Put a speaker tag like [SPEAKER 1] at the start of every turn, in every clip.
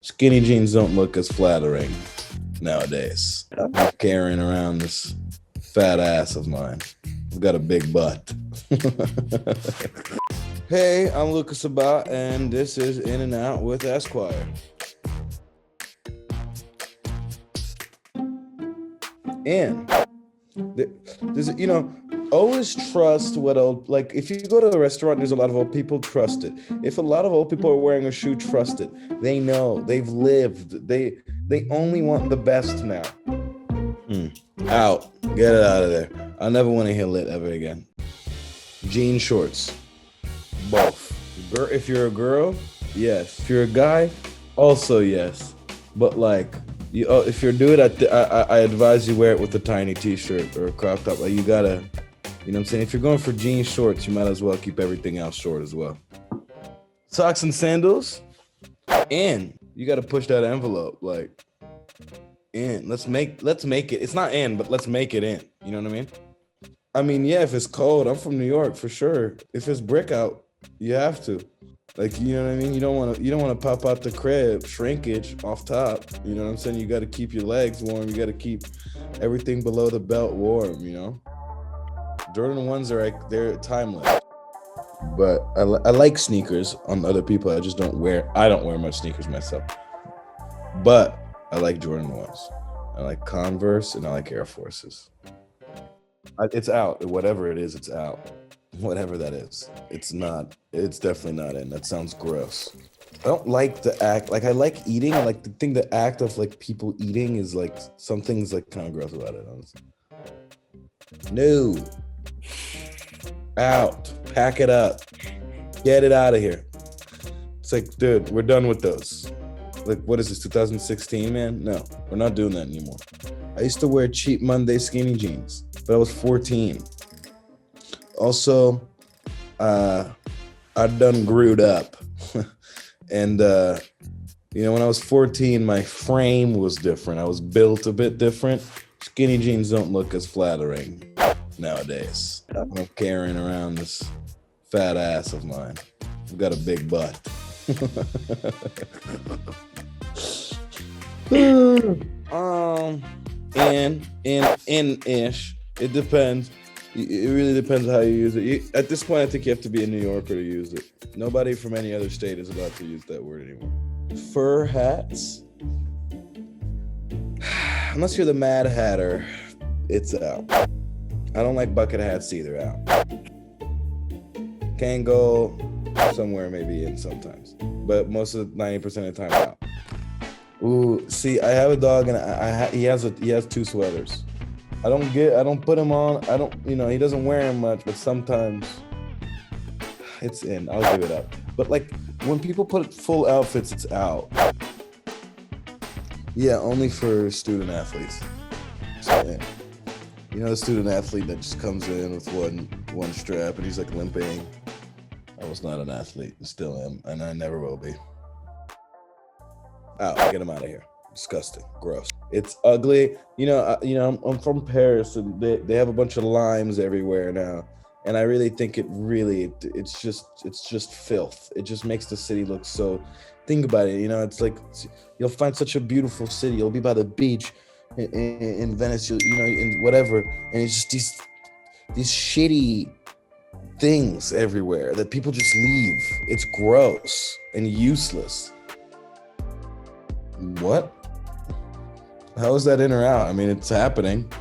[SPEAKER 1] Skinny jeans don't look as flattering nowadays. I'm carrying around this fat ass of mine. I've got a big butt. Hey, I'm Lucas Sabat, and this is In and Out with Esquire. And there's, always trust what old, like if you go to a restaurant, there's a lot of old people, trust it. If a lot of old people are wearing a shoe, trust it. They know, they've lived, they only want the best now. Out, get it out of there. I never want to hear lit ever again. Jean shorts, both. If you're a girl, yes. If you're a guy, also yes. But like, if you're a dude, I advise you wear it with a tiny t-shirt or a crop top. Like you gotta, you know what I'm saying? If you're going for jean shorts, you might as well keep everything else short as well. Socks and sandals, and you gotta push that envelope. Like, in. Let's make it. It's not in, but let's make it in. You know what I mean? I mean, yeah, if it's cold, I'm from New York for sure. If it's brick out, you have to. Like, you know what I mean? You don't want to pop out the crib, shrinkage off top. You know what I'm saying? You got to keep your legs warm. You got to keep everything below the belt warm, you know? Jordan 1s are like, they're timeless. But I like sneakers on other people. I don't wear much sneakers myself. But I like Jordan 1s. I like Converse and I like Air Forces. It's out. Whatever it is, it's out. Whatever that is. It's definitely not in. That sounds gross. I don't like the act. Like, I like eating. Like, the act of, like, people eating is, like, something's, like, kind of gross about it, honestly. No. Out. Pack it up. Get it out of here. It's like, dude, we're done with those. Like, what is this, 2016, man? No, we're not doing that anymore. I used to wear cheap Monday skinny jeans, but I was 14. Also, I done grewed up. And, when I was 14, my frame was different. I was built a bit different. Skinny jeans don't look as flattering nowadays. I'm carrying around this fat ass of mine. I've got a big butt. In-ish. It depends. It really depends how you use it. At this point, I think you have to be a New Yorker to use it. Nobody from any other state is allowed to use that word anymore. Fur hats. Unless you're the Mad Hatter, it's out. I don't like bucket hats either, out. Can go somewhere maybe in sometimes. But most of the 90% of the time out. Ooh, see, I have a dog and he has two sweaters. I don't put him on. He doesn't wear them much, but sometimes it's in. I'll give it up. But like when people put full outfits, it's out. Yeah, only for student athletes. So, yeah. You know, the student athlete that just comes in with one strap and he's like limping. I was not an athlete and still am, and I never will be. Out, get him out of here. Disgusting, gross. It's ugly. I'm from Paris, and they have a bunch of limes everywhere now, and I really think it's just filth. It just makes the city look so. Think about it. It's like you'll find such a beautiful city. You'll be by the beach in Venice. In whatever, and it's just these shitty things everywhere that people just leave. It's gross and useless. What? How is that in or out? I mean, it's happening.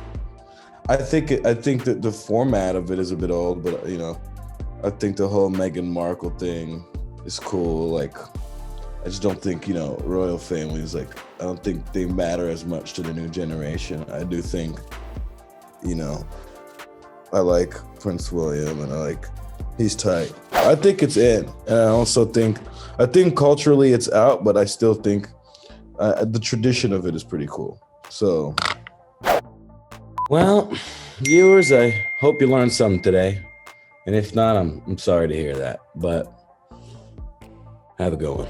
[SPEAKER 1] I think that the format of it is a bit old, but I think the whole Meghan Markle thing is cool. Like, I just don't think royal families, like, I don't think they matter as much to the new generation. I do think I like Prince William and he's tight. I think it's in, and I think culturally it's out, but I still think the tradition of it is pretty cool. So, well, viewers, I hope you learned something today. And if not, I'm sorry to hear that. But have a good one.